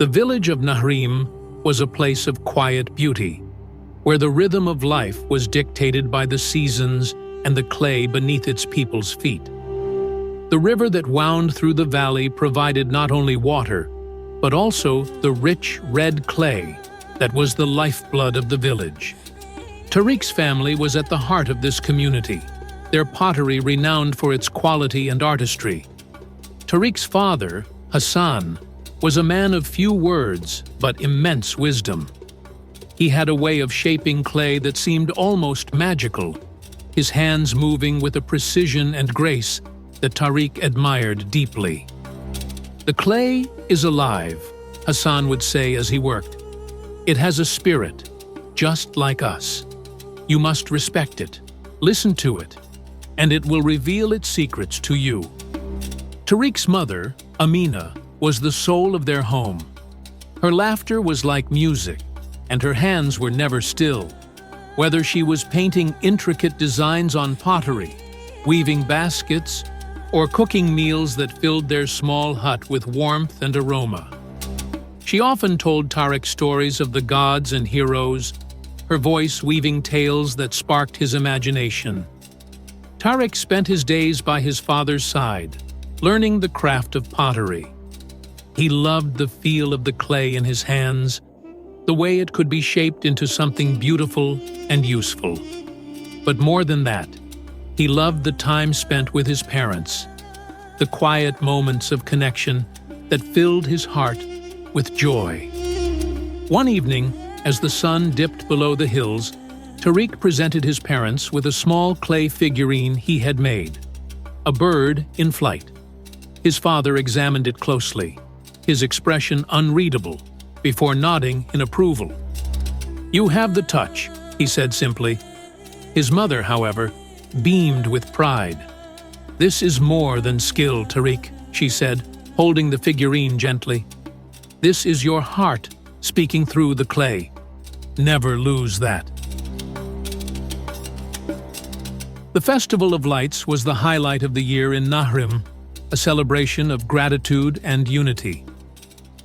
The village of Nahrim was a place of quiet beauty, where the rhythm of life was dictated by the seasons and the clay beneath its people's feet. The river that wound through the valley provided not only water, but also the rich red clay that was the lifeblood of the village. Tariq's family was at the heart of this community, their pottery renowned for its quality and artistry. Tariq's father, Hassan, was a man of few words but immense wisdom. He had a way of shaping clay that seemed almost magical, his hands moving with a precision and grace that Tariq admired deeply. "The clay is alive," Hassan would say as he worked. "It has a spirit, just like us. You must respect it, listen to it, and it will reveal its secrets to you." Tariq's mother, Amina, was the soul of their home. Her laughter was like music, and her hands were never still. Whether she was painting intricate designs on pottery, weaving baskets, or cooking meals that filled their small hut with warmth and aroma. She often told Tariq stories of the gods and heroes, her voice weaving tales that sparked his imagination. Tariq spent his days by his father's side, learning the craft of pottery. He loved the feel of the clay in his hands, the way it could be shaped into something beautiful and useful. But more than that, he loved the time spent with his parents, the quiet moments of connection that filled his heart with joy. One evening, as the sun dipped below the hills, Tariq presented his parents with a small clay figurine he had made, a bird in flight. His father examined it closely, his expression unreadable, before nodding in approval. "You have the touch," he said simply. His mother, however, beamed with pride. "This is more than skill, Tariq," she said, holding the figurine gently. "This is your heart speaking through the clay. Never lose that." The Festival of Lights was the highlight of the year in Nahrim, a celebration of gratitude and unity.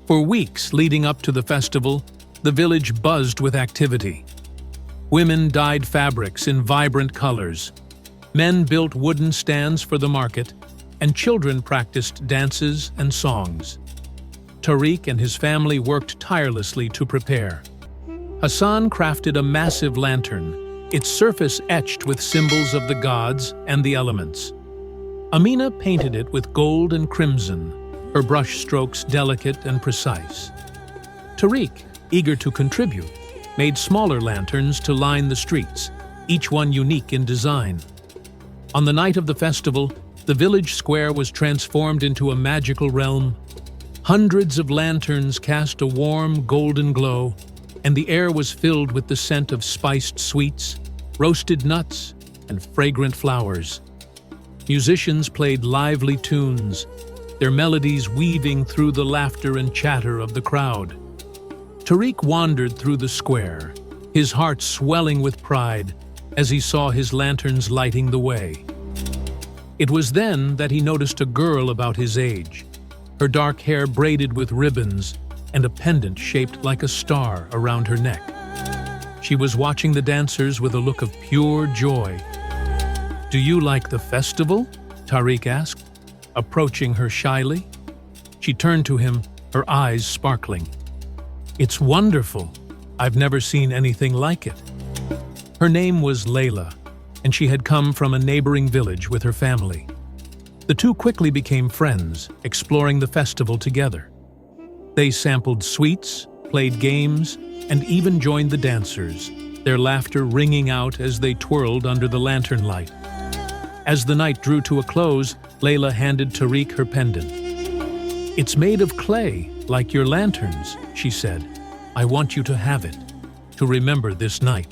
For weeks leading up to the festival, the village buzzed with activity. Women dyed fabrics in vibrant colors, men built wooden stands for the market, and children practiced dances and songs. Tariq and his family worked tirelessly to prepare. Hassan crafted a massive lantern, its surface etched with symbols of the gods and the elements. Amina painted it with gold and crimson, her brush strokes delicate and precise. Tariq, eager to contribute, made smaller lanterns to line the streets, each one unique in design. On the night of the festival, the village square was transformed into a magical realm. Hundreds of lanterns cast a warm, golden glow, and the air was filled with the scent of spiced sweets, roasted nuts, and fragrant flowers. Musicians played lively tunes, their melodies weaving through the laughter and chatter of the crowd. Tariq wandered through the square, his heart swelling with pride as he saw his lanterns lighting the way. It was then that he noticed a girl about his age, her dark hair braided with ribbons and a pendant shaped like a star around her neck. She was watching the dancers with a look of pure joy. "Do you like the festival?" Tariq asked, approaching her shyly. She turned to him, her eyes sparkling. "It's wonderful. I've never seen anything like it." Her name was Layla, and she had come from a neighboring village with her family. The two quickly became friends, exploring the festival together. They sampled sweets, played games, and even joined the dancers, their laughter ringing out as they twirled under the lantern light. As the night drew to a close, Layla handed Tariq her pendant. "It's made of clay, like your lanterns," she said. "I want you to have it, to remember this night."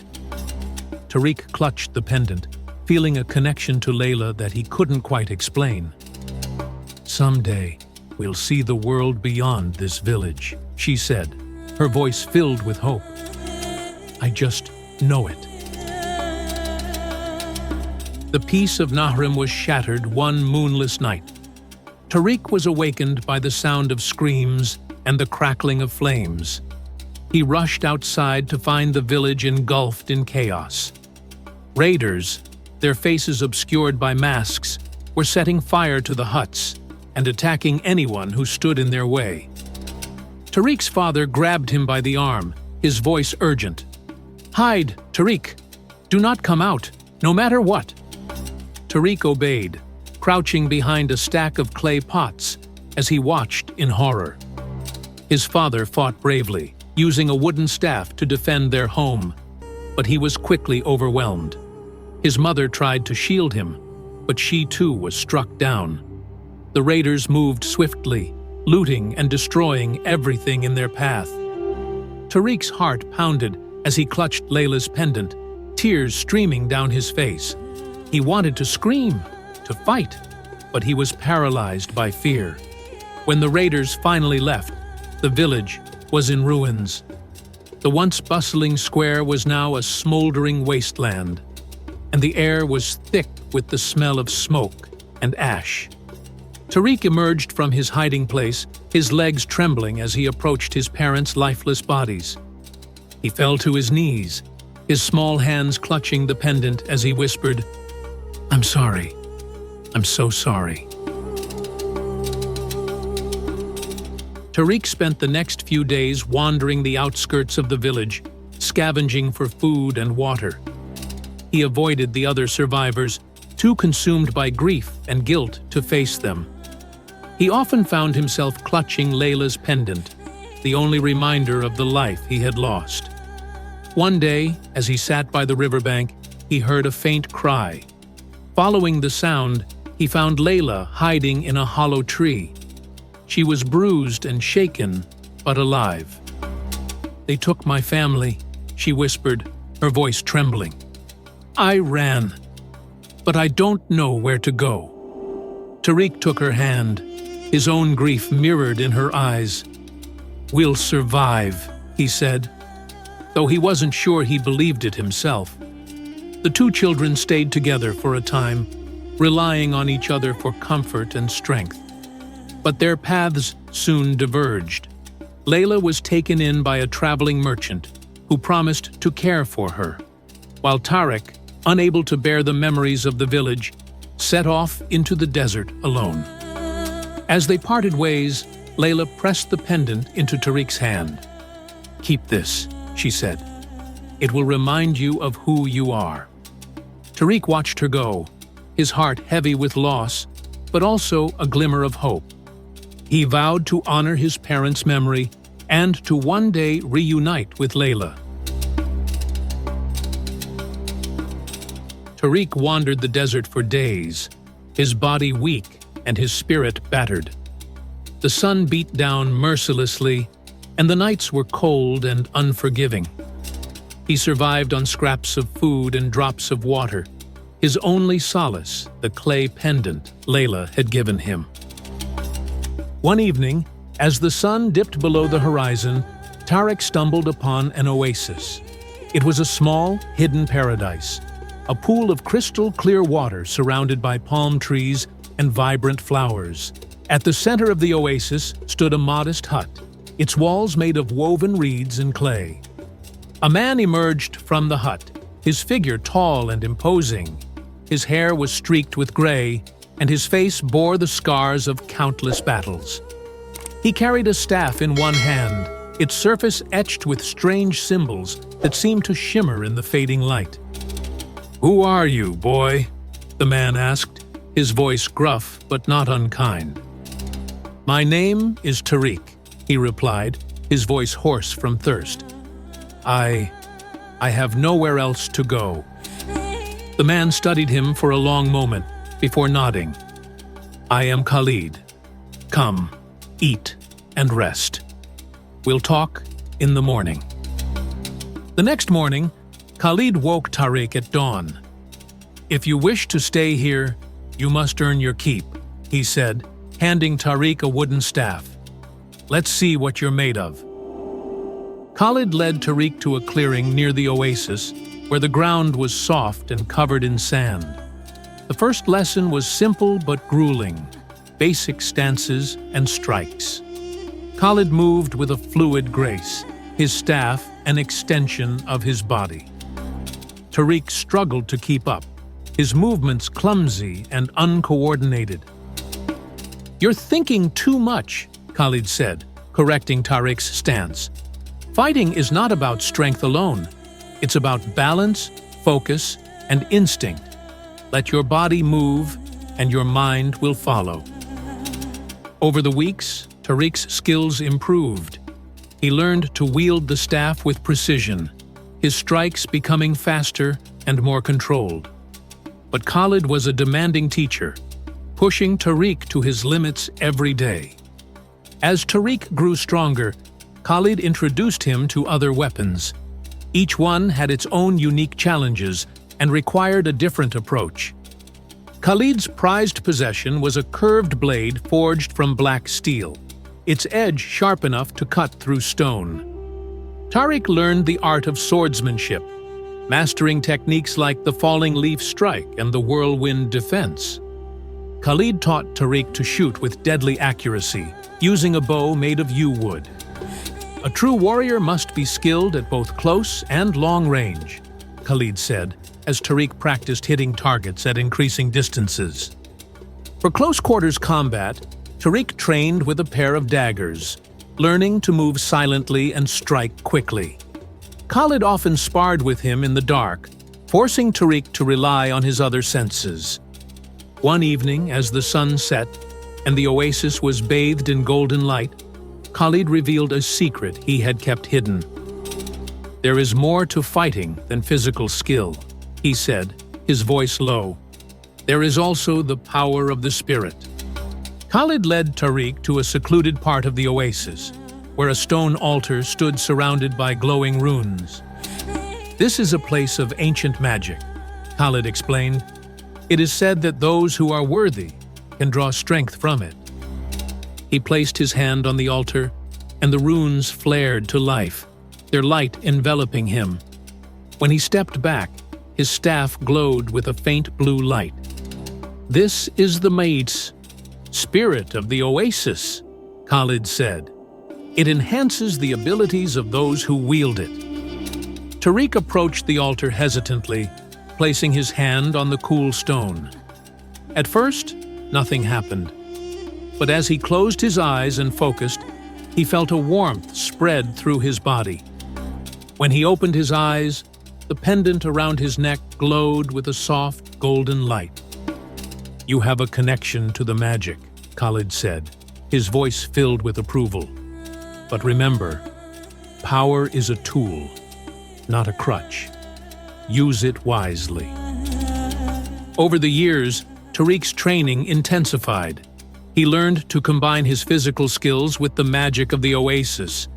Tariq clutched the pendant, feeling a connection to Layla that he couldn't quite explain. "Someday, we'll see the world beyond this village," she said, her voice filled with hope. "I just know it." The peace of Nahrim was shattered one moonless night. Tariq was awakened by the sound of screams and the crackling of flames. He rushed outside to find the village engulfed in chaos. Raiders, their faces obscured by masks, were setting fire to the huts and attacking anyone who stood in their way. Tariq's father grabbed him by the arm, his voice urgent. "Hide, Tariq! Do not come out, no matter what!" Tariq obeyed, crouching behind a stack of clay pots as he watched in horror. His father fought bravely, using a wooden staff to defend their home, but he was quickly overwhelmed. His mother tried to shield him, but she too was struck down. The raiders moved swiftly, looting and destroying everything in their path. Tariq's heart pounded as he clutched Layla's pendant, tears streaming down his face. He wanted to scream, to fight, but he was paralyzed by fear. When the raiders finally left, the village was in ruins. The once bustling square was now a smoldering wasteland, and the air was thick with the smell of smoke and ash. Tariq emerged from his hiding place, his legs trembling as he approached his parents' lifeless bodies. He fell to his knees, his small hands clutching the pendant as he whispered, "I'm sorry. I'm so sorry." Tariq spent the next few days wandering the outskirts of the village, scavenging for food and water. He avoided the other survivors, too consumed by grief and guilt to face them. He often found himself clutching Layla's pendant, the only reminder of the life he had lost. One day, as he sat by the riverbank, he heard a faint cry. Following the sound, he found Layla hiding in a hollow tree. She was bruised and shaken, but alive. "They took my family," she whispered, her voice trembling. "I ran, but I don't know where to go." Tariq took her hand, his own grief mirrored in her eyes. "We'll survive," he said, though he wasn't sure he believed it himself. The two children stayed together for a time, relying on each other for comfort and strength. But their paths soon diverged. Layla was taken in by a traveling merchant who promised to care for her, while Tariq, unable to bear the memories of the village, set off into the desert alone. As they parted ways, Layla pressed the pendant into Tariq's hand. "Keep this," she said. "It will remind you of who you are." Tariq watched her go, his heart heavy with loss, but also a glimmer of hope. He vowed to honor his parents' memory and to one day reunite with Layla. Tariq wandered the desert for days, his body weak and his spirit battered. The sun beat down mercilessly, and the nights were cold and unforgiving. He survived on scraps of food and drops of water, his only solace the clay pendant Layla had given him. One evening, as the sun dipped below the horizon, Tariq stumbled upon an oasis. It was a small, hidden paradise, a pool of crystal clear water surrounded by palm trees and vibrant flowers. At the center of the oasis stood a modest hut, its walls made of woven reeds and clay. A man emerged from the hut, his figure tall and imposing. His hair was streaked with gray, and his face bore the scars of countless battles. He carried a staff in one hand, its surface etched with strange symbols that seemed to shimmer in the fading light. "Who are you, boy?" the man asked, his voice gruff but not unkind. "My name is Tariq," he replied, his voice hoarse from thirst. I have nowhere else to go." The man studied him for a long moment before nodding. "I am Khalid. Come, eat, and rest. We'll talk in the morning." The next morning, Khalid woke Tariq at dawn. "If you wish to stay here, you must earn your keep," he said, handing Tariq a wooden staff. "Let's see what you're made of." Khalid led Tariq to a clearing near the oasis, where the ground was soft and covered in sand. The first lesson was simple but grueling: basic stances and strikes. Khalid moved with a fluid grace, his staff an extension of his body. Tariq struggled to keep up, his movements clumsy and uncoordinated. "You're thinking too much," Khalid said, correcting Tariq's stance. "Fighting is not about strength alone. It's about balance, focus, and instinct. Let your body move, and your mind will follow." Over the weeks, Tariq's skills improved. He learned to wield the staff with precision, his strikes becoming faster and more controlled. But Khalid was a demanding teacher, pushing Tariq to his limits every day. As Tariq grew stronger, Khalid introduced him to other weapons. Each one had its own unique challenges and required a different approach. Khalid's prized possession was a curved blade forged from black steel, its edge sharp enough to cut through stone. Tariq learned the art of swordsmanship, mastering techniques like the falling leaf strike and the whirlwind defense. Khalid taught Tariq to shoot with deadly accuracy, using a bow made of yew wood. "A true warrior must be skilled at both close and long range," Khalid said, as Tariq practiced hitting targets at increasing distances. For close-quarters combat, Tariq trained with a pair of daggers, learning to move silently and strike quickly. Khalid often sparred with him in the dark, forcing Tariq to rely on his other senses. One evening, as the sun set and the oasis was bathed in golden light, Khalid revealed a secret he had kept hidden. "There is more to fighting than physical skill," he said, his voice low. "There is also the power of the spirit." Khalid led Tariq to a secluded part of the oasis, where a stone altar stood surrounded by glowing runes. "This is a place of ancient magic," Khalid explained. "It is said that those who are worthy can draw strength from it." He placed his hand on the altar, and the runes flared to life, their light enveloping him. When he stepped back, his staff glowed with a faint blue light. "This is the amidst, spirit of the oasis," Khalid said. "It enhances the abilities of those who wield it." Tariq approached the altar hesitantly, placing his hand on the cool stone. At first, nothing happened. But as he closed his eyes and focused, he felt a warmth spread through his body. When he opened his eyes, the pendant around his neck glowed with a soft, golden light. "You have a connection to the magic," Khalid said, his voice filled with approval. "But remember, power is a tool, not a crutch. Use it wisely." Over the years, Tariq's training intensified. He learned to combine his physical skills with the magic of the oasis,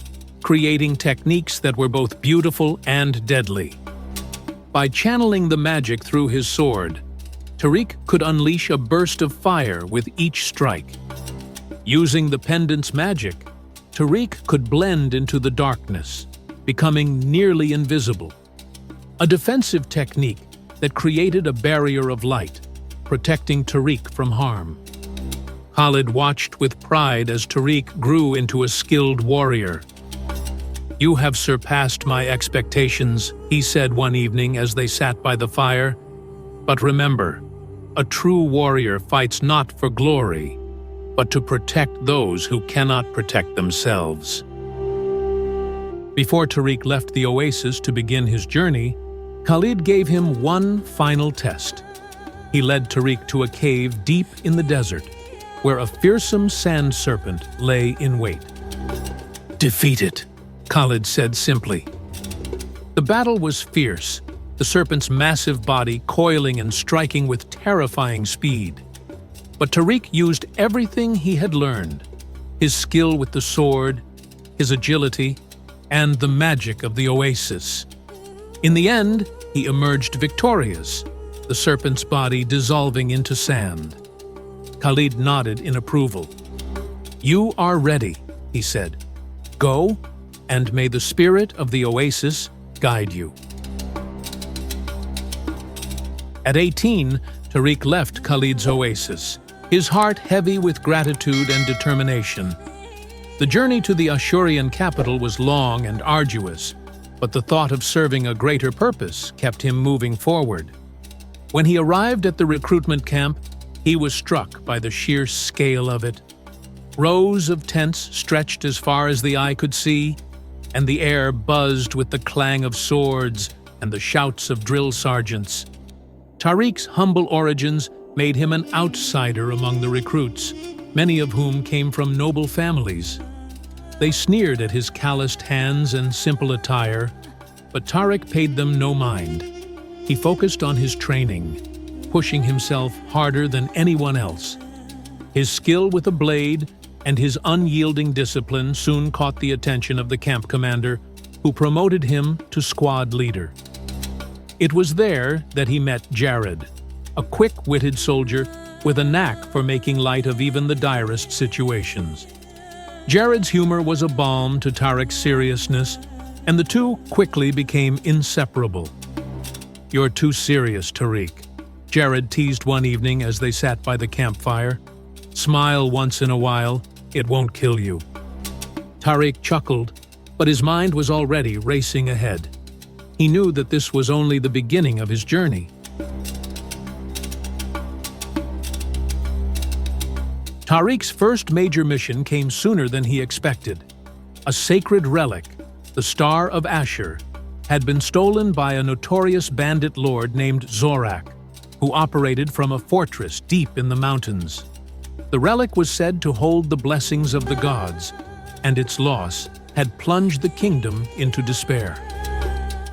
creating techniques that were both beautiful and deadly. By channeling the magic through his sword, Tariq could unleash a burst of fire with each strike. Using the pendant's magic, Tariq could blend into the darkness, becoming nearly invisible. A defensive technique that created a barrier of light, protecting Tariq from harm. Khalid watched with pride as Tariq grew into a skilled warrior. "You have surpassed my expectations," he said one evening as they sat by the fire. "But remember, a true warrior fights not for glory, but to protect those who cannot protect themselves." Before Tariq left the oasis to begin his journey, Khalid gave him one final test. He led Tariq to a cave deep in the desert, where a fearsome sand serpent lay in wait. "Defeat it," Khalid said simply. The battle was fierce, the serpent's massive body coiling and striking with terrifying speed. But Tariq used everything he had learned, his skill with the sword, his agility, and the magic of the oasis. In the end, he emerged victorious, the serpent's body dissolving into sand. Khalid nodded in approval. "You are ready," he said. "Go, and may the spirit of the oasis guide you." At 18, Tariq left Khalid's oasis, his heart heavy with gratitude and determination. The journey to the Ashurian capital was long and arduous, but the thought of serving a greater purpose kept him moving forward. When he arrived at the recruitment camp, he was struck by the sheer scale of it. Rows of tents stretched as far as the eye could see, and the air buzzed with the clang of swords and the shouts of drill sergeants. Tariq's humble origins made him an outsider among the recruits, many of whom came from noble families. They sneered at his calloused hands and simple attire, but Tariq paid them no mind. He focused on his training, pushing himself harder than anyone else. His skill with a blade and his unyielding discipline soon caught the attention of the camp commander, who promoted him to squad leader. It was there that he met Jared, a quick-witted soldier with a knack for making light of even the direst situations. Jared's humor was a balm to Tariq's seriousness, and the two quickly became inseparable. "You're too serious, Tariq," Jared teased one evening as they sat by the campfire. "Smile once in a while, it won't kill you." Tariq chuckled, but his mind was already racing ahead. He knew that this was only the beginning of his journey. Tariq's first major mission came sooner than he expected. A sacred relic, the Star of Ashur, had been stolen by a notorious bandit lord named Zorak, who operated from a fortress deep in the mountains. The relic was said to hold the blessings of the gods, and its loss had plunged the kingdom into despair.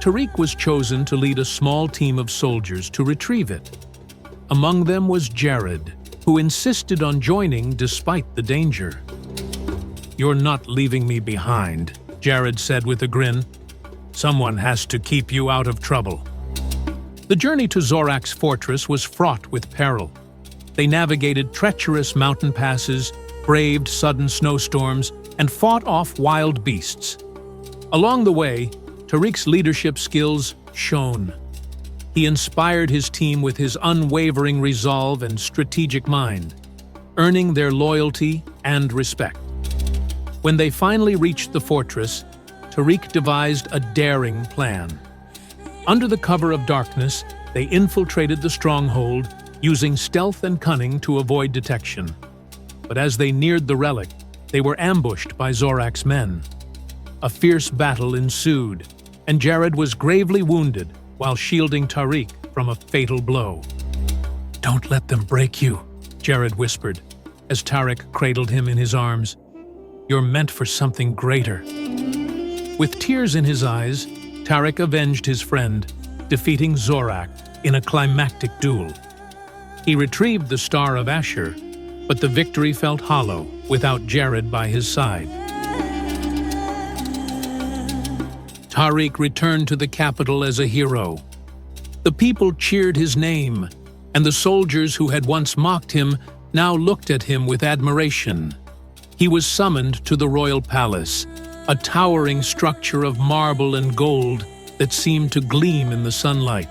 Tariq was chosen to lead a small team of soldiers to retrieve it. Among them was Jared, who insisted on joining despite the danger. "You're not leaving me behind," Jared said with a grin. "Someone has to keep you out of trouble." The journey to Zorak's fortress was fraught with peril. They navigated treacherous mountain passes, braved sudden snowstorms, and fought off wild beasts. Along the way, Tariq's leadership skills shone. He inspired his team with his unwavering resolve and strategic mind, earning their loyalty and respect. When they finally reached the fortress, Tariq devised a daring plan. Under the cover of darkness, they infiltrated the stronghold, using stealth and cunning to avoid detection. But as they neared the relic, they were ambushed by Zorak's men. A fierce battle ensued, and Jared was gravely wounded while shielding Tariq from a fatal blow. "Don't let them break you," Jared whispered, as Tariq cradled him in his arms. "You're meant for something greater." With tears in his eyes, Tariq avenged his friend, defeating Zorak in a climactic duel. He retrieved the Star of Ashur, but the victory felt hollow without Jared by his side. Tariq returned to the capital as a hero. The people cheered his name, and the soldiers who had once mocked him now looked at him with admiration. He was summoned to the royal palace, a towering structure of marble and gold that seemed to gleam in the sunlight.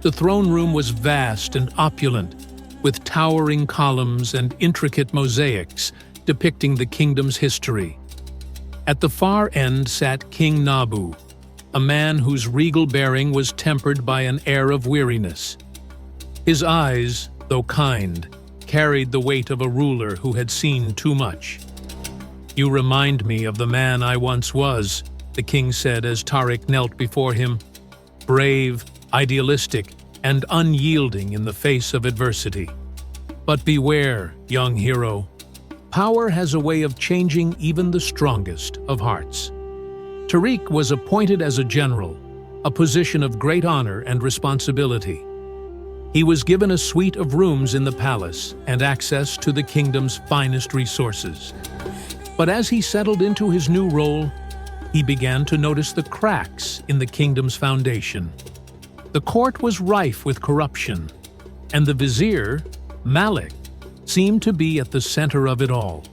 The throne room was vast and opulent, with towering columns and intricate mosaics depicting the kingdom's history. At the far end sat King Nabu, a man whose regal bearing was tempered by an air of weariness. His eyes, though kind, carried the weight of a ruler who had seen too much. "You remind me of the man I once was," the king said as Tariq knelt before him, "brave, idealistic, and unyielding in the face of adversity. But beware, young hero. Power has a way of changing even the strongest of hearts." Tariq was appointed as a general, a position of great honor and responsibility. He was given a suite of rooms in the palace and access to the kingdom's finest resources. But as he settled into his new role, he began to notice the cracks in the kingdom's foundation. The court was rife with corruption, and the vizier, Malik, seemed to be at the center of it all.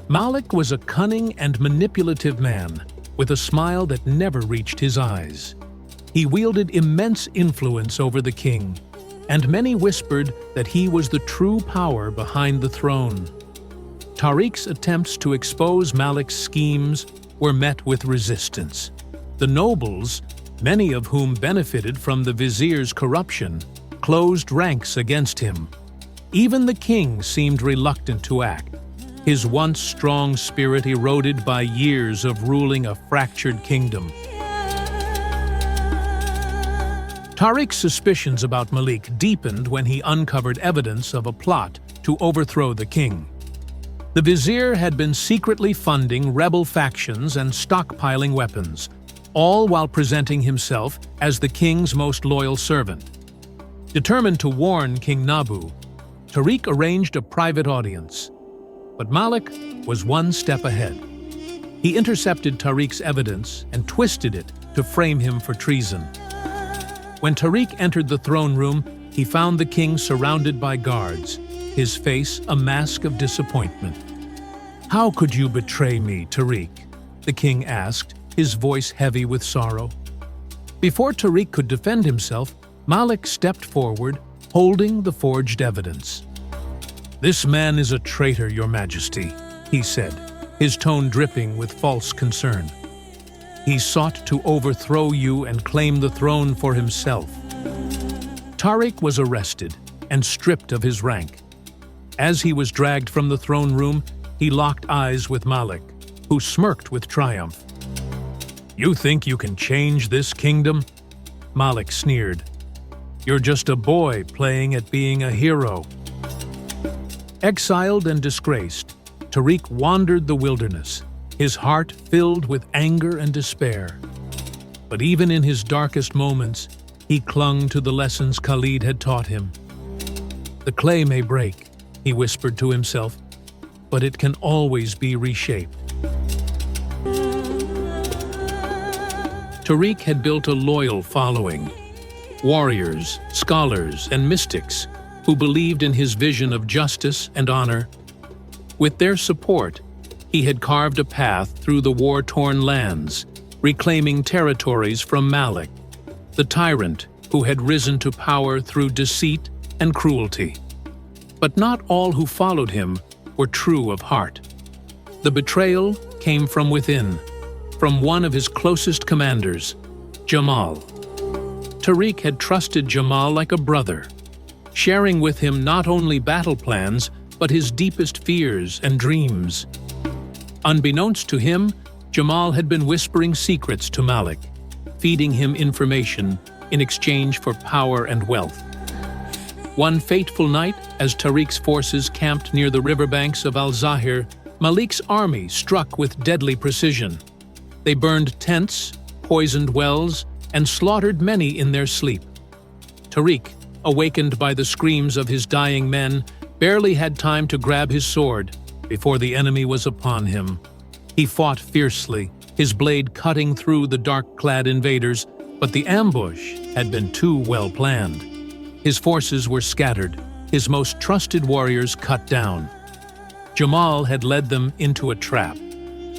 Malik was a cunning and manipulative man, with a smile that never reached his eyes. He wielded immense influence over the king, and many whispered that he was the true power behind the throne. Tariq's attempts to expose Malik's schemes were met with resistance. The nobles, many of whom benefited from the vizier's corruption, closed ranks against him. Even the king seemed reluctant to act, his once strong spirit eroded by years of ruling a fractured kingdom. Tariq's suspicions about Malik deepened when he uncovered evidence of a plot to overthrow the king. The vizier had been secretly funding rebel factions and stockpiling weapons, all while presenting himself as the king's most loyal servant. Determined to warn King Nabu, Tariq arranged a private audience. But Malik was one step ahead. He intercepted Tariq's evidence and twisted it to frame him for treason. When Tariq entered the throne room, he found the king surrounded by guards, his face a mask of disappointment. "How could you betray me, Tariq?" the king asked, his voice heavy with sorrow. Before Tariq could defend himself, Malik stepped forward, holding the forged evidence. "This man is a traitor, Your Majesty," he said, his tone dripping with false concern. "He sought to overthrow you and claim the throne for himself." Tariq was arrested and stripped of his rank. As he was dragged from the throne room, he locked eyes with Malik, who smirked with triumph. "You think you can change this kingdom?" Malik sneered. "You're just a boy playing at being a hero." Exiled and disgraced, Tariq wandered the wilderness, his heart filled with anger and despair. But even in his darkest moments, he clung to the lessons Khalid had taught him. "The clay may break," he whispered to himself, "but it can always be reshaped." Tariq had built a loyal following, warriors, scholars, and mystics who believed in his vision of justice and honor. With their support, he had carved a path through the war-torn lands, reclaiming territories from Malik, the tyrant who had risen to power through deceit and cruelty. But not all who followed him were true of heart. The betrayal came from within, from one of his closest commanders, Jamal. Tariq had trusted Jamal like a brother, sharing with him not only battle plans, but his deepest fears and dreams. Unbeknownst to him, Jamal had been whispering secrets to Malik, feeding him information in exchange for power and wealth. One fateful night, as Tariq's forces camped near the riverbanks of Al-Zahir, Malik's army struck with deadly precision. They burned tents, poisoned wells, and slaughtered many in their sleep. Tariq, awakened by the screams of his dying men, barely had time to grab his sword before the enemy was upon him. He fought fiercely, his blade cutting through the dark-clad invaders, but the ambush had been too well planned. His forces were scattered, his most trusted warriors cut down. Jamal had led them into a trap.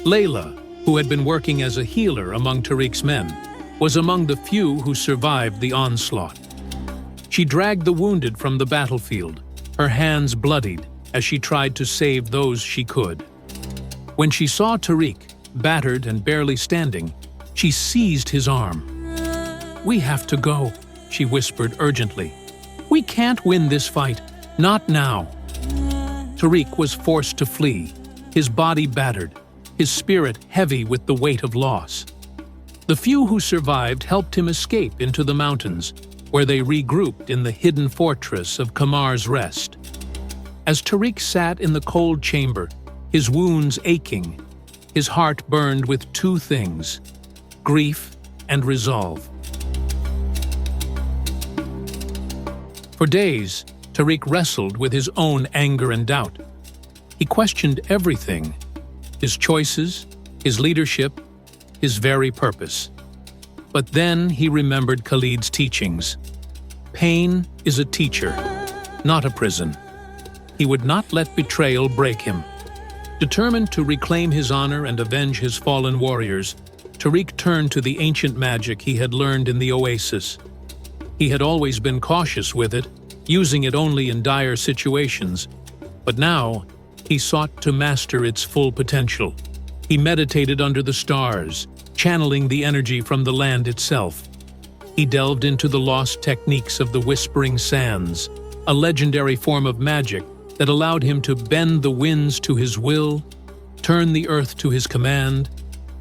Layla, who had been working as a healer among Tariq's men, was among the few who survived the onslaught. She dragged the wounded from the battlefield, her hands bloodied as she tried to save those she could. When she saw Tariq, battered and barely standing, she seized his arm. "We have to go," she whispered urgently. "We can't win this fight, not now." Tariq was forced to flee, his body battered, his spirit heavy with the weight of loss. The few who survived helped him escape into the mountains, where they regrouped in the hidden fortress of Qamar's Rest. As Tariq sat in the cold chamber, his wounds aching, his heart burned with two things: grief and resolve. For days, Tariq wrestled with his own anger and doubt. He questioned everything: his choices, his leadership, his very purpose. But then he remembered Khalid's teachings. Pain is a teacher, not a prison. He would not let betrayal break him. Determined to reclaim his honor and avenge his fallen warriors, Tariq turned to the ancient magic he had learned in the oasis. He had always been cautious with it, using it only in dire situations, but now He sought to master its full potential. He meditated under the stars, channeling the energy from the land itself. He delved into the lost techniques of the Whispering Sands, a legendary form of magic that allowed him to bend the winds to his will, turn the earth to his command,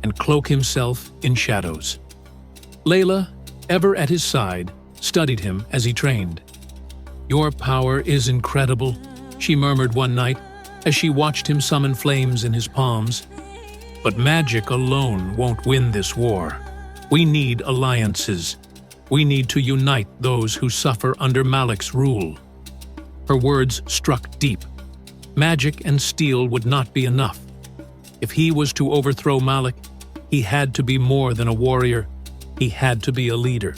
and cloak himself in shadows. Layla, ever at his side, studied him as he trained. "Your power is incredible," she murmured one night as she watched him summon flames in his palms. "But magic alone won't win this war. We need alliances. We need to unite those who suffer under Malik's rule." Her words struck deep. Magic and steel would not be enough. If he was to overthrow Malik, he had to be more than a warrior. He had to be a leader.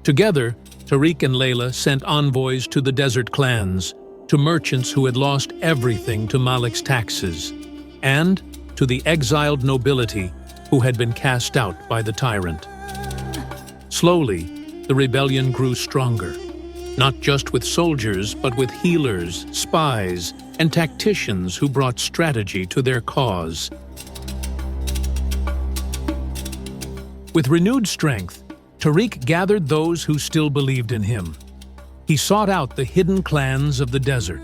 Together, Tariq and Layla sent envoys to the desert clans, to merchants who had lost everything to Malik's taxes, and to the exiled nobility who had been cast out by the tyrant. Slowly, the rebellion grew stronger, not just with soldiers, but with healers, spies, and tacticians who brought strategy to their cause. With renewed strength, Tariq gathered those who still believed in him. He sought out the hidden clans of the desert,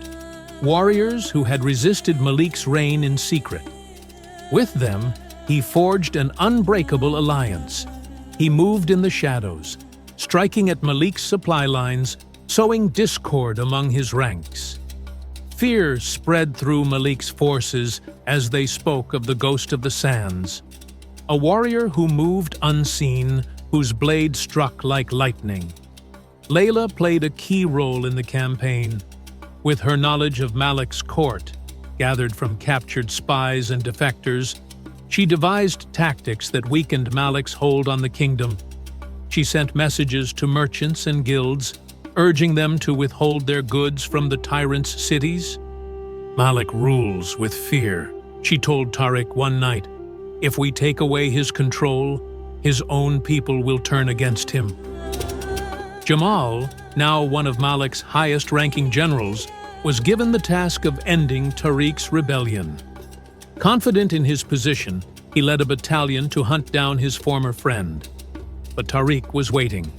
warriors who had resisted Malik's reign in secret. With them, he forged an unbreakable alliance. He moved in the shadows, striking at Malik's supply lines, sowing discord among his ranks. Fear spread through Malik's forces as they spoke of the Ghost of the Sands, a warrior who moved unseen, whose blade struck like lightning. Layla played a key role in the campaign. With her knowledge of Malik's court, gathered from captured spies and defectors, she devised tactics that weakened Malik's hold on the kingdom. She sent messages to merchants and guilds, urging them to withhold their goods from the tyrant's cities. "Malik rules with fear," she told Tariq one night. "If we take away his control, his own people will turn against him." Jamal, now one of Malik's highest-ranking generals, was given the task of ending Tariq's rebellion. Confident in his position, he led a battalion to hunt down his former friend. But Tariq was waiting.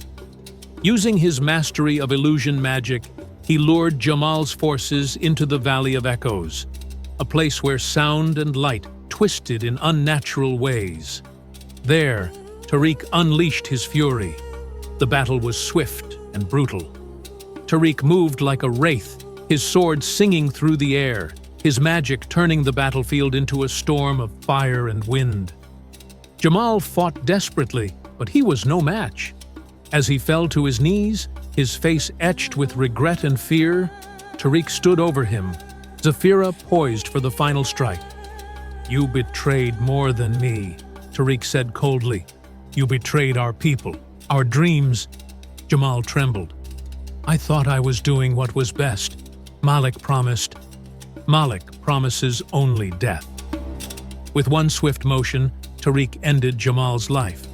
Using his mastery of illusion magic, he lured Jamal's forces into the Valley of Echoes, a place where sound and light twisted in unnatural ways. There, Tariq unleashed his fury. The battle was swift and brutal. Tariq moved like a wraith, his sword singing through the air, his magic turning the battlefield into a storm of fire and wind. Jamal fought desperately, but he was no match. As he fell to his knees, his face etched with regret and fear, Tariq stood over him, Zafira poised for the final strike. "You betrayed more than me," Tariq said coldly. "You betrayed our people, our dreams." Jamal trembled. "I thought I was doing what was best," Malik promised. Malik promises only death. With one swift motion, Tariq ended Jamal's life.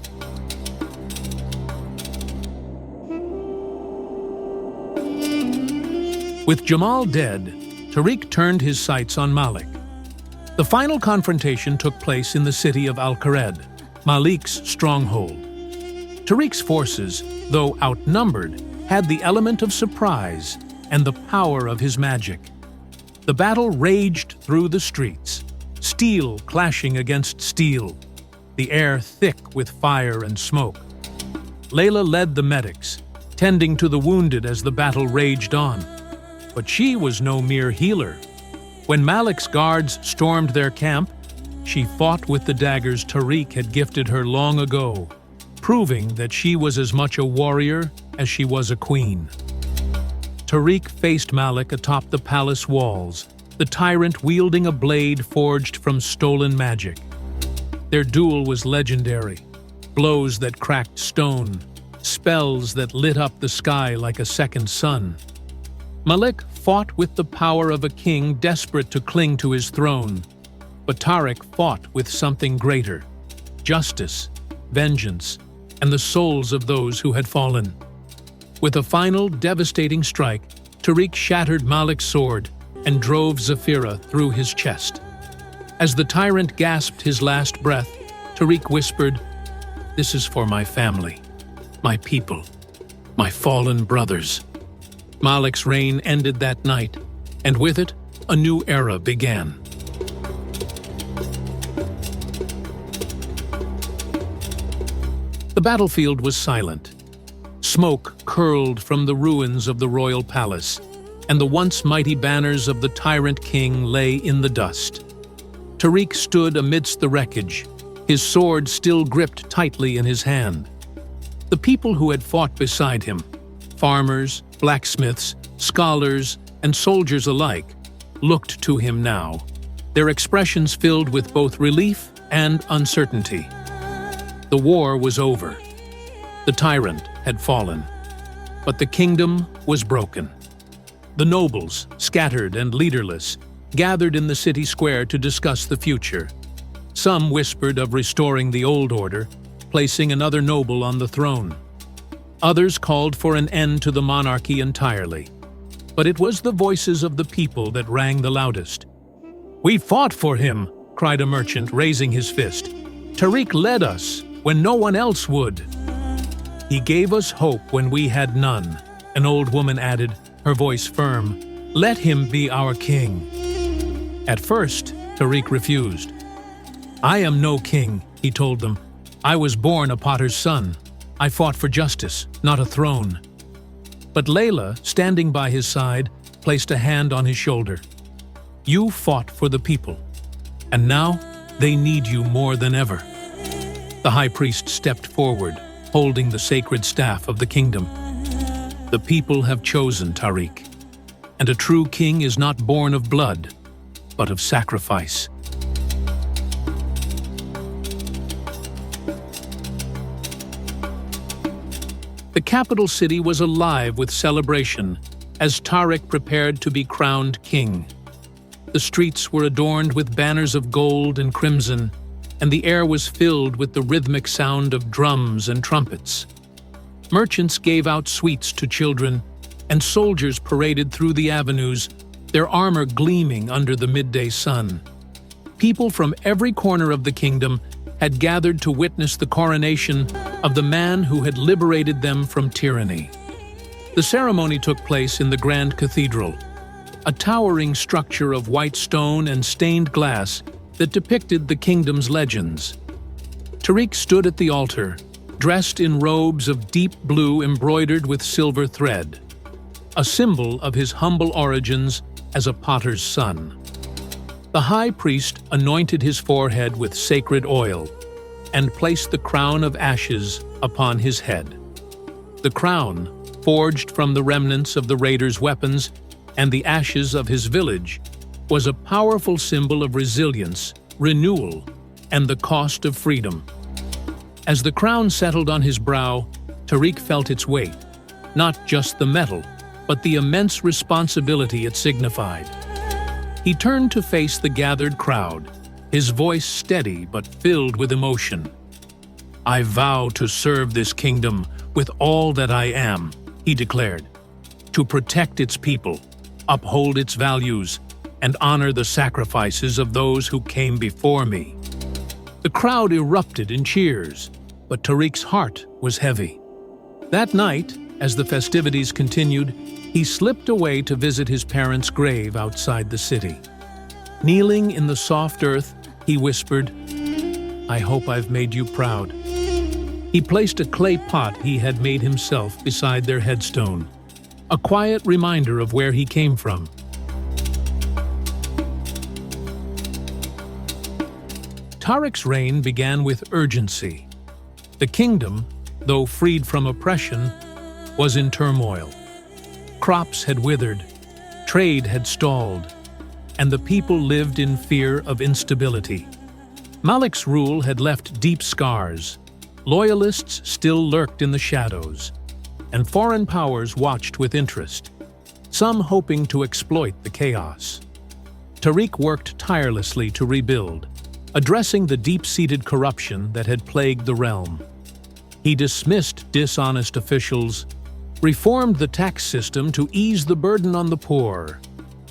With Jamal dead, Tariq turned his sights on Malik. The final confrontation took place in the city of Al-Qared, Malik's stronghold. Tariq's forces, though outnumbered, had the element of surprise and the power of his magic. The battle raged through the streets, steel clashing against steel, the air thick with fire and smoke. Layla led the medics, tending to the wounded as the battle raged on. But she was no mere healer. When Malik's guards stormed their camp, she fought with the daggers Tariq had gifted her long ago, proving that she was as much a warrior as she was a queen. Tariq faced Malik atop the palace walls, the tyrant wielding a blade forged from stolen magic. Their duel was legendary, blows that cracked stone, spells that lit up the sky like a second sun. Malik fought with the power of a king desperate to cling to his throne, but Tariq fought with something greater: justice, vengeance, and the souls of those who had fallen. With a final devastating strike, Tariq shattered Malik's sword, and drove Zafira through his chest. As the tyrant gasped his last breath, Tariq whispered, "This is for my family, my people, my fallen brothers." Malik's reign ended that night, and with it, a new era began. The battlefield was silent. Smoke curled from the ruins of the royal palace, and the once mighty banners of the tyrant king lay in the dust. Tariq stood amidst the wreckage, his sword still gripped tightly in his hand. The people who had fought beside him, farmers, blacksmiths, scholars, and soldiers alike, looked to him now, their expressions filled with both relief and uncertainty. The war was over. The tyrant had fallen, but the kingdom was broken. The nobles, scattered and leaderless, gathered in the city square to discuss the future. Some whispered of restoring the old order, placing another noble on the throne. Others called for an end to the monarchy entirely. But it was the voices of the people that rang the loudest. "We fought for him," cried a merchant, raising his fist. "Tariq led us when no one else would." "He gave us hope when we had none," an old woman added, her voice firm. "Let him be our king." At first, Tariq refused. "I am no king," he told them. "I was born a potter's son. I fought for justice, not a throne." But Layla, standing by his side, placed a hand on his shoulder. "You fought for the people, and now they need you more than ever." The high priest stepped forward, holding the sacred staff of the kingdom. "The people have chosen Tariq, and a true king is not born of blood, but of sacrifice." The capital city was alive with celebration as Tariq prepared to be crowned king. The streets were adorned with banners of gold and crimson, and the air was filled with the rhythmic sound of drums and trumpets. Merchants gave out sweets to children, and soldiers paraded through the avenues, their armor gleaming under the midday sun. People from every corner of the kingdom had gathered to witness the coronation of the man who had liberated them from tyranny. The ceremony took place in the Grand Cathedral, a towering structure of white stone and stained glass that depicted the kingdom's legends. Tariq stood at the altar, dressed in robes of deep blue embroidered with silver thread, a symbol of his humble origins as a potter's son. The high priest anointed his forehead with sacred oil and placed the crown of ashes upon his head. The crown, forged from the remnants of the raiders' weapons and the ashes of his village, was a powerful symbol of resilience, renewal, and the cost of freedom. As the crown settled on his brow, Tariq felt its weight, not just the metal, but the immense responsibility it signified. He turned to face the gathered crowd, his voice steady but filled with emotion. "I vow to serve this kingdom with all that I am," he declared, "to protect its people, uphold its values, and honor the sacrifices of those who came before me." The crowd erupted in cheers, but Tariq's heart was heavy. That night, as the festivities continued, he slipped away to visit his parents' grave outside the city. Kneeling in the soft earth, he whispered, "I hope I've made you proud." He placed a clay pot he had made himself beside their headstone, a quiet reminder of where he came from. Tariq's reign began with urgency. The kingdom, though freed from oppression, was in turmoil. Crops had withered, trade had stalled, and the people lived in fear of instability. Malik's rule had left deep scars. Loyalists still lurked in the shadows, and foreign powers watched with interest, some hoping to exploit the chaos. Tariq worked tirelessly to rebuild, addressing the deep-seated corruption that had plagued the realm. He dismissed dishonest officials, reformed the tax system to ease the burden on the poor,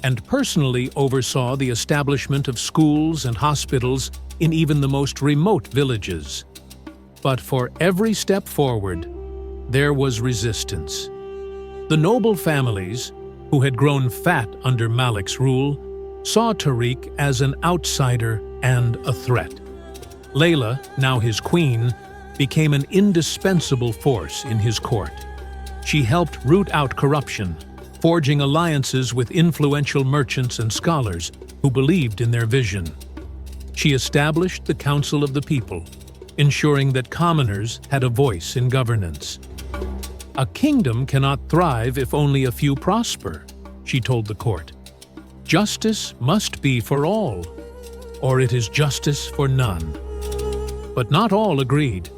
and personally oversaw the establishment of schools and hospitals in even the most remote villages. But for every step forward, there was resistance. The noble families, who had grown fat under Malik's rule, saw Tariq as an outsider and a threat. Layla, now his queen, became an indispensable force in his court. She helped root out corruption, forging alliances with influential merchants and scholars who believed in their vision. She established the Council of the People, ensuring that commoners had a voice in governance. "A kingdom cannot thrive if only a few prosper," she told the court. "Justice must be for all, or it is justice for none." But not all agreed.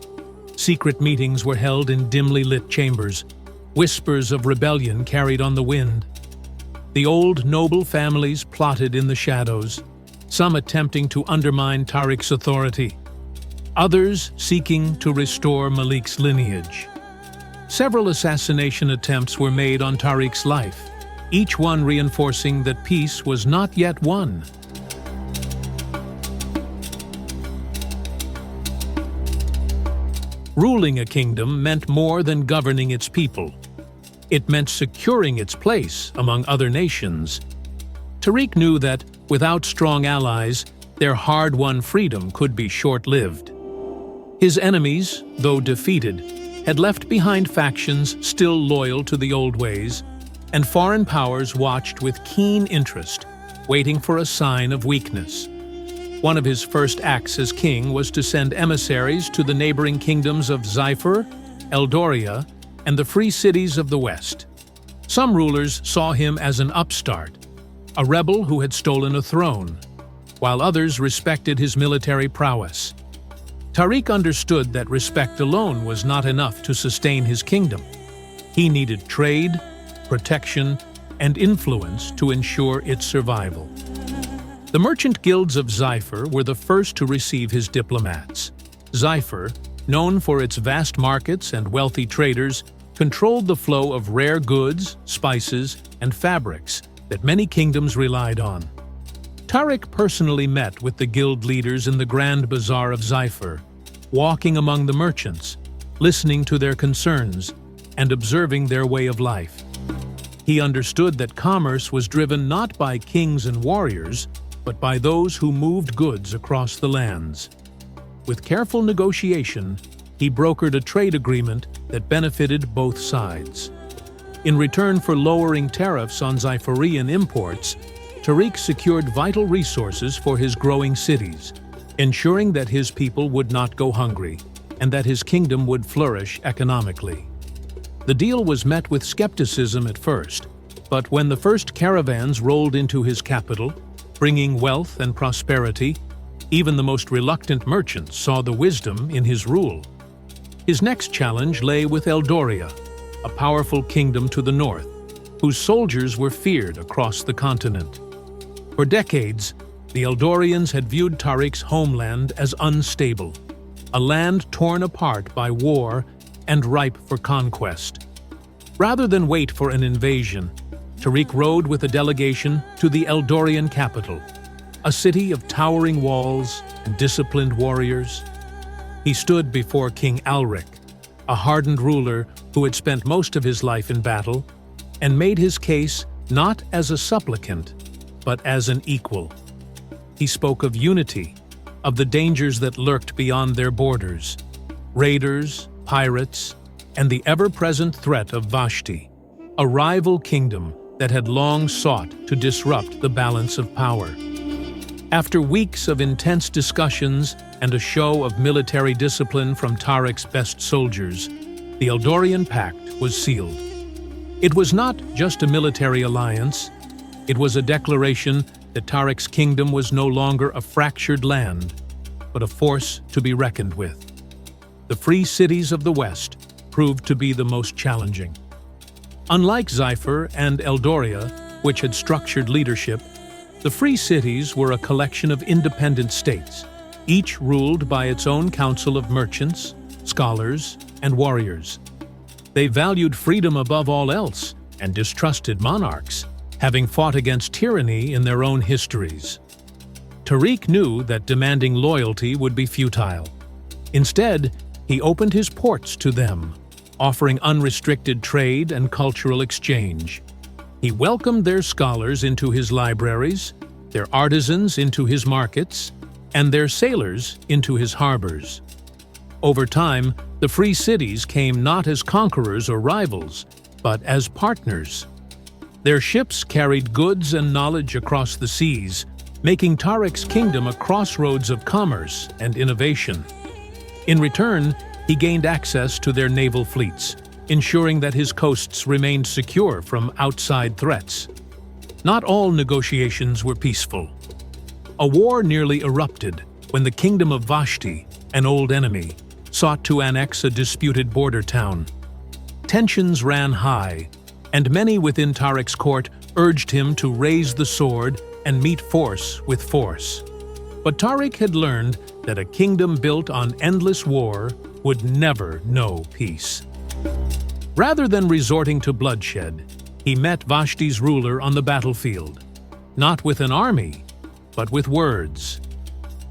Secret meetings were held in dimly lit chambers, whispers of rebellion carried on the wind. The old noble families plotted in the shadows, some attempting to undermine Tariq's authority, others seeking to restore Malik's lineage. Several assassination attempts were made on Tariq's life, each one reinforcing that peace was not yet won. Ruling a kingdom meant more than governing its people. It meant securing its place among other nations. Tariq knew that, without strong allies, their hard-won freedom could be short-lived. His enemies, though defeated, had left behind factions still loyal to the old ways, and foreign powers watched with keen interest, waiting for a sign of weakness. One of his first acts as king was to send emissaries to the neighboring kingdoms of Zifir, Eldoria, and the free cities of the West. Some rulers saw him as an upstart, a rebel who had stolen a throne, while others respected his military prowess. Tariq understood that respect alone was not enough to sustain his kingdom. He needed trade, protection, and influence to ensure its survival. The merchant guilds of Zifir were the first to receive his diplomats. Zifir, known for its vast markets and wealthy traders, controlled the flow of rare goods, spices, and fabrics that many kingdoms relied on. Tariq personally met with the guild leaders in the Grand Bazaar of Zifir, walking among the merchants, listening to their concerns, and observing their way of life. He understood that commerce was driven not by kings and warriors, but by those who moved goods across the lands. With careful negotiation, he brokered a trade agreement that benefited both sides. In return for lowering tariffs on Zifirian imports, Tariq secured vital resources for his growing cities, ensuring that his people would not go hungry and that his kingdom would flourish economically. The deal was met with skepticism at first, but when the first caravans rolled into his capital, bringing wealth and prosperity, even the most reluctant merchants saw the wisdom in his rule. His next challenge lay with Eldoria, a powerful kingdom to the north, whose soldiers were feared across the continent. For decades, the Eldorians had viewed Tariq's homeland as unstable, a land torn apart by war and ripe for conquest. Rather than wait for an invasion, Tariq rode with a delegation to the Eldorian capital, a city of towering walls and disciplined warriors. He stood before King Alric, a hardened ruler who had spent most of his life in battle, and made his case not as a supplicant, but as an equal. He spoke of unity, of the dangers that lurked beyond their borders, raiders, pirates, and the ever-present threat of Vashti, a rival kingdom that had long sought to disrupt the balance of power. After weeks of intense discussions and a show of military discipline from Tariq's best soldiers, the Eldorian Pact was sealed. It was not just a military alliance, it was a declaration that Tariq's kingdom was no longer a fractured land, but a force to be reckoned with. The free cities of the West proved to be the most challenging. Unlike Zifir and Eldoria, which had structured leadership, the free cities were a collection of independent states, each ruled by its own council of merchants, scholars, and warriors. They valued freedom above all else and distrusted monarchs, having fought against tyranny in their own histories. Tariq knew that demanding loyalty would be futile. Instead, he opened his ports to them, offering unrestricted trade and cultural exchange. He welcomed their scholars into his libraries, their artisans into his markets, and their sailors into his harbors. Over time, the free cities came not as conquerors or rivals, but as partners. Their ships carried goods and knowledge across the seas, making Tariq's kingdom a crossroads of commerce and innovation. In return, he gained access to their naval fleets, ensuring that his coasts remained secure from outside threats. Not all negotiations were peaceful. A war nearly erupted when the kingdom of Vashti, an old enemy, sought to annex a disputed border town. Tensions ran high, and many within Tariq's court urged him to raise the sword and meet force with force. But Tariq had learned that a kingdom built on endless war would never know peace. Rather than resorting to bloodshed, he met Vashti's ruler on the battlefield, not with an army, but with words.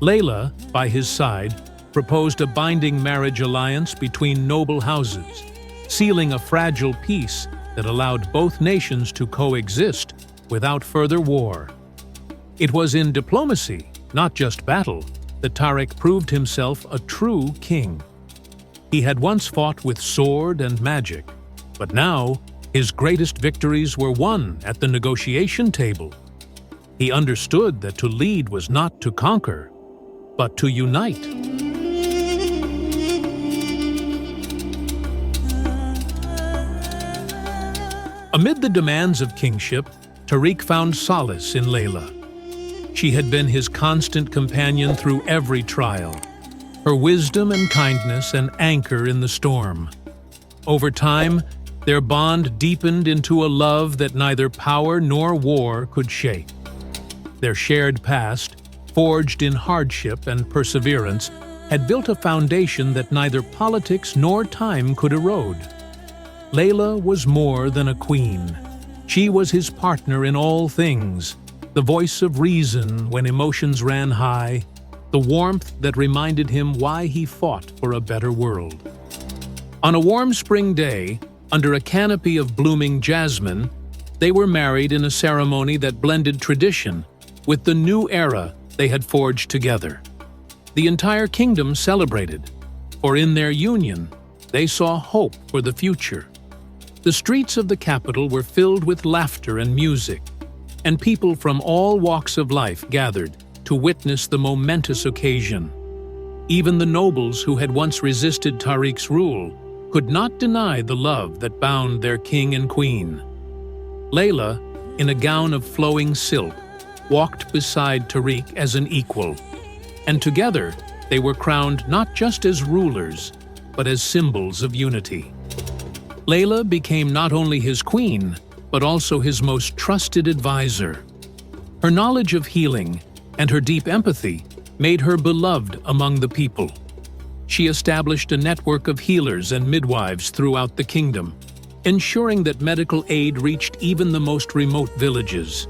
Layla, by his side, proposed a binding marriage alliance between noble houses, sealing a fragile peace that allowed both nations to coexist without further war. It was in diplomacy, not just battle, that Tariq proved himself a true king. He had once fought with sword and magic, but now his greatest victories were won at the negotiation table. He understood that to lead was not to conquer, but to unite. Amid the demands of kingship, Tariq found solace in Layla. She had been his constant companion through every trial, her wisdom and kindness an anchor in the storm. Over time, their bond deepened into a love that neither power nor war could shake. Their shared past, forged in hardship and perseverance, had built a foundation that neither politics nor time could erode. Layla was more than a queen. She was his partner in all things, the voice of reason when emotions ran high, the warmth that reminded him why he fought for a better world. On a warm spring day, under a canopy of blooming jasmine, they were married in a ceremony that blended tradition with the new era they had forged together. The entire kingdom celebrated, for in their union, they saw hope for the future. The streets of the capital were filled with laughter and music, and people from all walks of life gathered to witness the momentous occasion. Even the nobles who had once resisted Tariq's rule could not deny the love that bound their king and queen. Layla, in a gown of flowing silk, walked beside Tariq as an equal, and together they were crowned not just as rulers, but as symbols of unity. Layla became not only his queen, but also his most trusted advisor. Her knowledge of healing and her deep empathy made her beloved among the people. She established a network of healers and midwives throughout the kingdom, ensuring that medical aid reached even the most remote villages.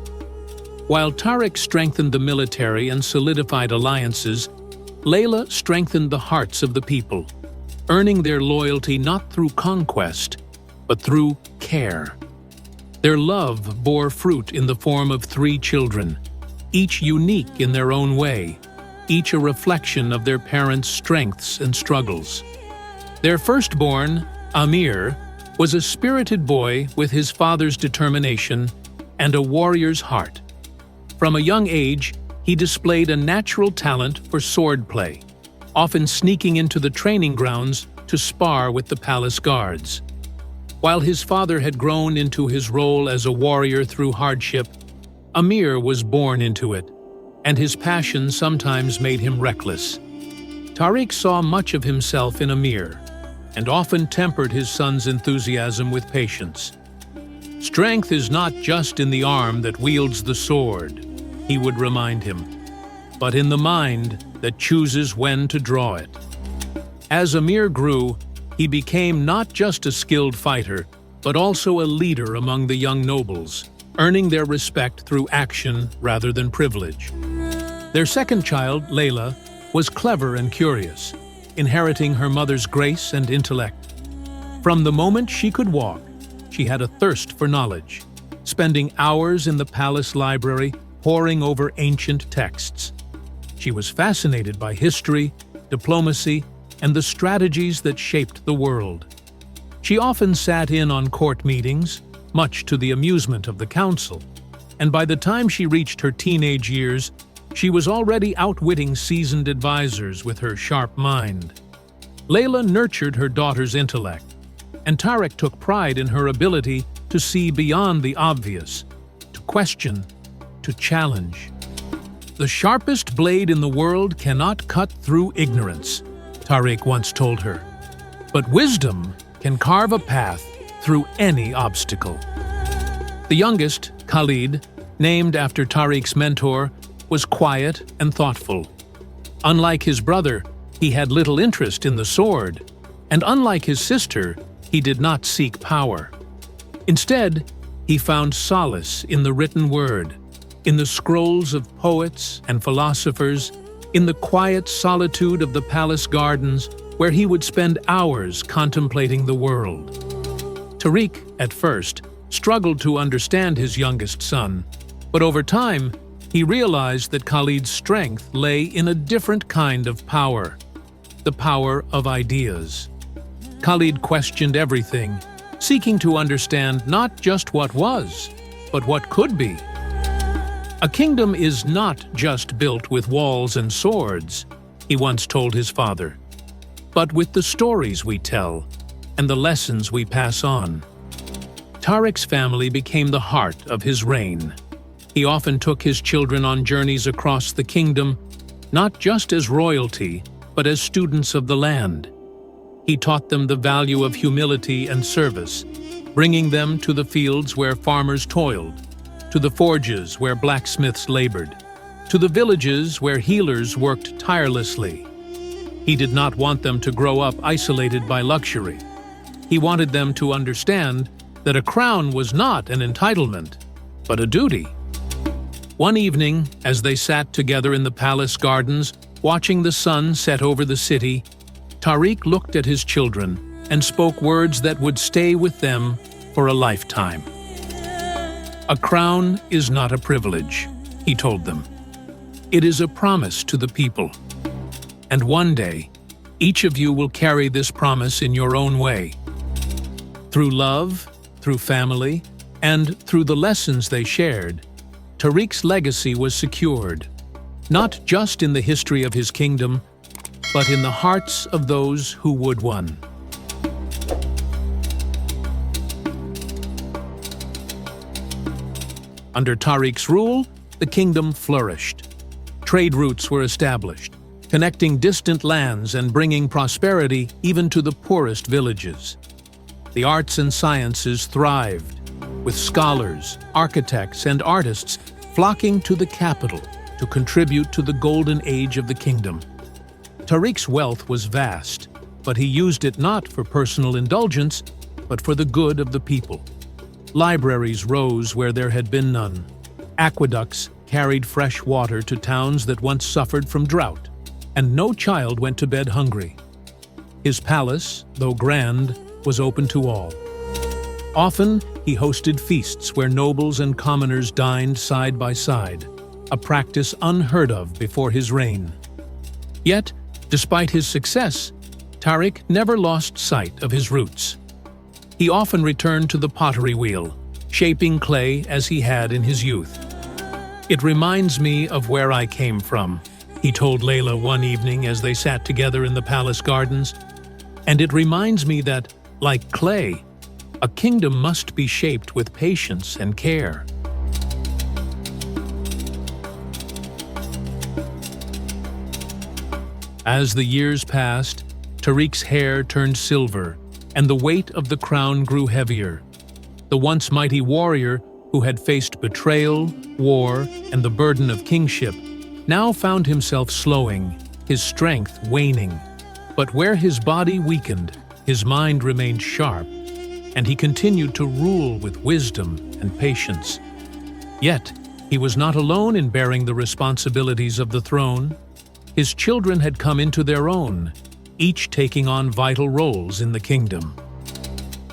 While Tariq strengthened the military and solidified alliances, Layla strengthened the hearts of the people, earning their loyalty not through conquest, but through care. Their love bore fruit in the form of 3 children, each unique in their own way, each a reflection of their parents' strengths and struggles. Their firstborn, Amir, was a spirited boy with his father's determination and a warrior's heart. From a young age, he displayed a natural talent for swordplay, often sneaking into the training grounds to spar with the palace guards. While his father had grown into his role as a warrior through hardship, Amir was born into it, and his passion sometimes made him reckless. Tariq saw much of himself in Amir, and often tempered his son's enthusiasm with patience. "Strength is not just in the arm that wields the sword," he would remind him, "but in the mind that chooses when to draw it." As Amir grew, he became not just a skilled fighter, but also a leader among the young nobles, earning their respect through action rather than privilege. Their second child, Layla, was clever and curious, inheriting her mother's grace and intellect. From the moment she could walk, she had a thirst for knowledge, spending hours in the palace library poring over ancient texts. She was fascinated by history, diplomacy, and the strategies that shaped the world. She often sat in on court meetings, much to the amusement of the council, and by the time she reached her teenage years, she was already outwitting seasoned advisors with her sharp mind. Layla nurtured her daughter's intellect, and Tariq took pride in her ability to see beyond the obvious, to question, to challenge. "The sharpest blade in the world cannot cut through ignorance," Tariq once told her. "But wisdom can carve a path through any obstacle." The youngest, Khalid, named after Tariq's mentor, was quiet and thoughtful. Unlike his brother, he had little interest in the sword, and unlike his sister, he did not seek power. Instead, he found solace in the written word, in the scrolls of poets and philosophers, in the quiet solitude of the palace gardens where he would spend hours contemplating the world. Tariq, at first, struggled to understand his youngest son, but over time, he realized that Khalid's strength lay in a different kind of power, the power of ideas. Khalid questioned everything, seeking to understand not just what was, but what could be. "A kingdom is not just built with walls and swords," he once told his father, "but with the stories we tell and the lessons we pass on." Tariq's family became the heart of his reign. He often took his children on journeys across the kingdom, not just as royalty, but as students of the land. He taught them the value of humility and service, bringing them to the fields where farmers toiled, to the forges where blacksmiths labored, to the villages where healers worked tirelessly. He did not want them to grow up isolated by luxury. He wanted them to understand that a crown was not an entitlement, but a duty. One evening, as they sat together in the palace gardens, watching the sun set over the city, Tariq looked at his children and spoke words that would stay with them for a lifetime. "A crown is not a privilege," he told them. "It is a promise to the people. And one day, each of you will carry this promise in your own way. Through love, through family, and through the lessons they shared, Tariq's legacy was secured, not just in the history of his kingdom, but in the hearts of those who would one." Under Tariq's rule, the kingdom flourished. Trade routes were established, connecting distant lands and bringing prosperity even to the poorest villages. The arts and sciences thrived, with scholars, architects, and artists flocking to the capital to contribute to the golden age of the kingdom. Tariq's wealth was vast, but he used it not for personal indulgence, but for the good of the people. Libraries rose where there had been none. Aqueducts carried fresh water to towns that once suffered from drought, and no child went to bed hungry. His palace, though grand, was open to all. Often, he hosted feasts where nobles and commoners dined side by side, a practice unheard of before his reign. Yet, despite his success, Tariq never lost sight of his roots. He often returned to the pottery wheel, shaping clay as he had in his youth. "It reminds me of where I came from," he told Layla one evening as they sat together in the palace gardens. "And it reminds me that, like clay, a kingdom must be shaped with patience and care." As the years passed, Tariq's hair turned silver, and the weight of the crown grew heavier. The once mighty warrior, who had faced betrayal, war, and the burden of kingship, now found himself slowing, his strength waning. But where his body weakened, his mind remained sharp, and he continued to rule with wisdom and patience, Yet, he was not alone in bearing the responsibilities of the throne. His children had come into their own, each taking on vital roles in the kingdom.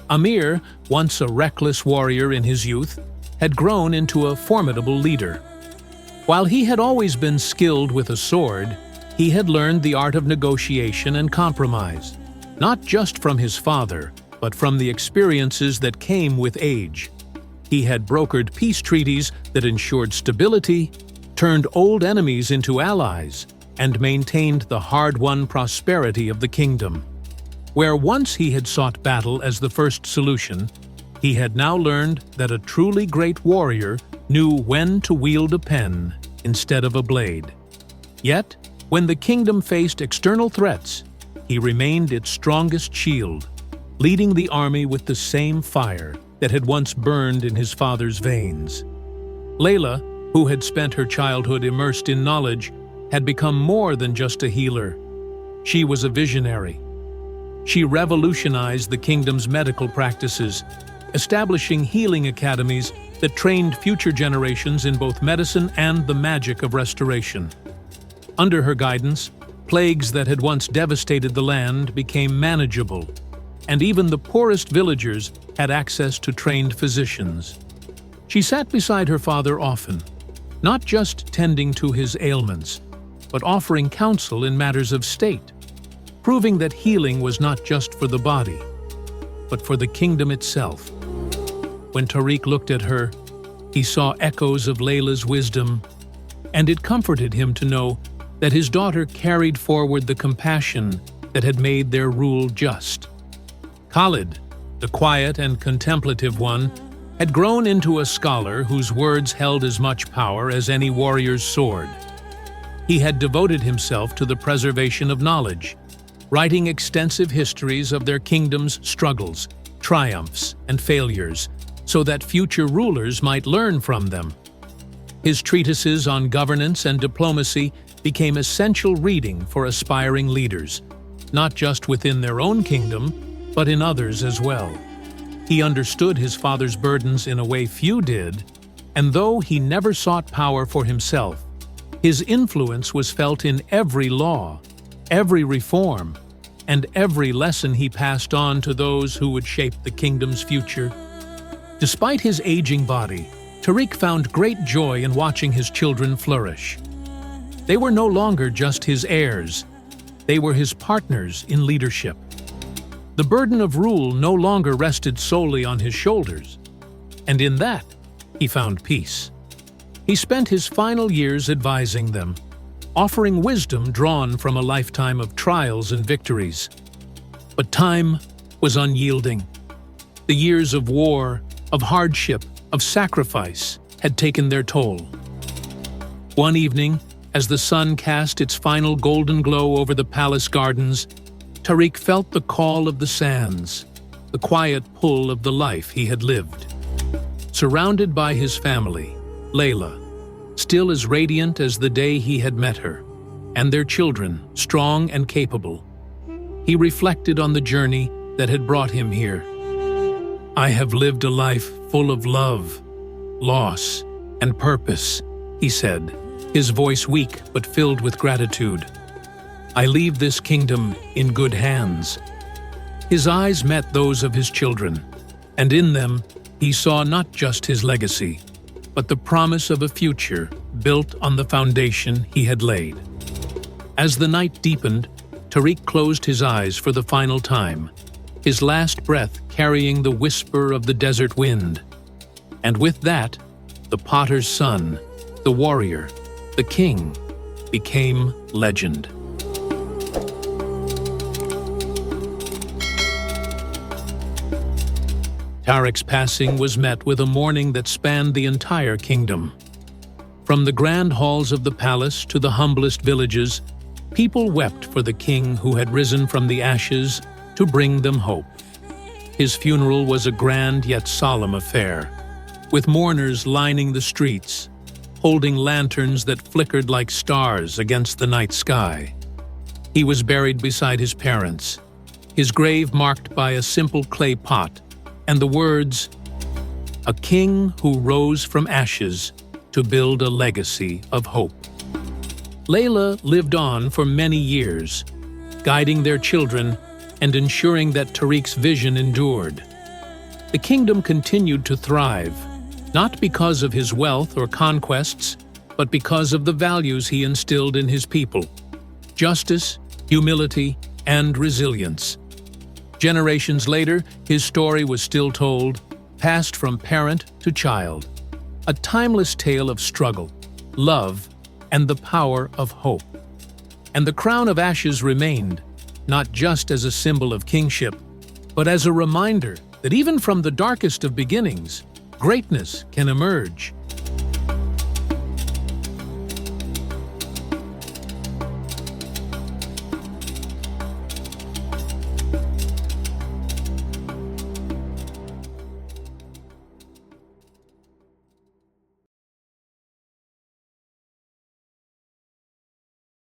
Amir, once a reckless warrior in his youth, had grown into a formidable leader. While he had always been skilled with a sword, he had learned the art of negotiation and compromise, not just from his father, but from the experiences that came with age. He had brokered peace treaties that ensured stability, turned old enemies into allies, and maintained the hard-won prosperity of the kingdom. Where once he had sought battle as the first solution, he had now learned that a truly great warrior knew when to wield a pen instead of a blade. Yet, when the kingdom faced external threats, he remained its strongest shield, leading the army with the same fire that had once burned in his father's veins. Layla, who had spent her childhood immersed in knowledge, had become more than just a healer. She was a visionary. She revolutionized the kingdom's medical practices, establishing healing academies that trained future generations in both medicine and the magic of restoration. Under her guidance, plagues that had once devastated the land became manageable, and even the poorest villagers had access to trained physicians. She sat beside her father often, not just tending to his ailments, but offering counsel in matters of state, proving that healing was not just for the body, but for the kingdom itself. When Tariq looked at her, he saw echoes of Layla's wisdom, and it comforted him to know that his daughter carried forward the compassion that had made their rule just. Khalid, the quiet and contemplative one, had grown into a scholar whose words held as much power as any warrior's sword. He had devoted himself to the preservation of knowledge, writing extensive histories of their kingdom's struggles, triumphs, and failures, so that future rulers might learn from them. His treatises on governance and diplomacy became essential reading for aspiring leaders, not just within their own kingdom, but in others as well. He understood his father's burdens in a way few did, and though he never sought power for himself, his influence was felt in every law, every reform, and every lesson he passed on to those who would shape the kingdom's future. Despite his aging body, Tariq found great joy in watching his children flourish. They were no longer just his heirs, they were his partners in leadership. The burden of rule no longer rested solely on his shoulders, and in that, he found peace. He spent his final years advising them, offering wisdom drawn from a lifetime of trials and victories. But time was unyielding. The years of war, of hardship, of sacrifice had taken their toll. One evening, as the sun cast its final golden glow over the palace gardens, Tariq felt the call of the sands, the quiet pull of the life he had lived. Surrounded by his family, Layla, still as radiant as the day he had met her, and their children, strong and capable, he reflected on the journey that had brought him here. "I have lived a life full of love, loss, and purpose," he said, his voice weak but filled with gratitude. "I leave this kingdom in good hands." His eyes met those of his children, and in them he saw not just his legacy, but the promise of a future built on the foundation he had laid. As the night deepened, Tariq closed his eyes for the final time, his last breath carrying the whisper of the desert wind. And with that, the potter's son, the warrior, the king, became legend. Tariq's passing was met with a mourning that spanned the entire kingdom. From the grand halls of the palace to the humblest villages, people wept for the king who had risen from the ashes to bring them hope. His funeral was a grand yet solemn affair, with mourners lining the streets, holding lanterns that flickered like stars against the night sky. He was buried beside his parents, his grave marked by a simple clay pot and the words, a king who rose from ashes to build a legacy of hope. Layla lived on for many years, guiding their children and ensuring that Tariq's vision endured. The kingdom continued to thrive, not because of his wealth or conquests, but because of the values he instilled in his people: justice, humility, and resilience. Generations later, his story was still told, passed from parent to child, a timeless tale of struggle, love, and the power of hope. And the crown of ashes remained, not just as a symbol of kingship, but as a reminder that even from the darkest of beginnings, greatness can emerge.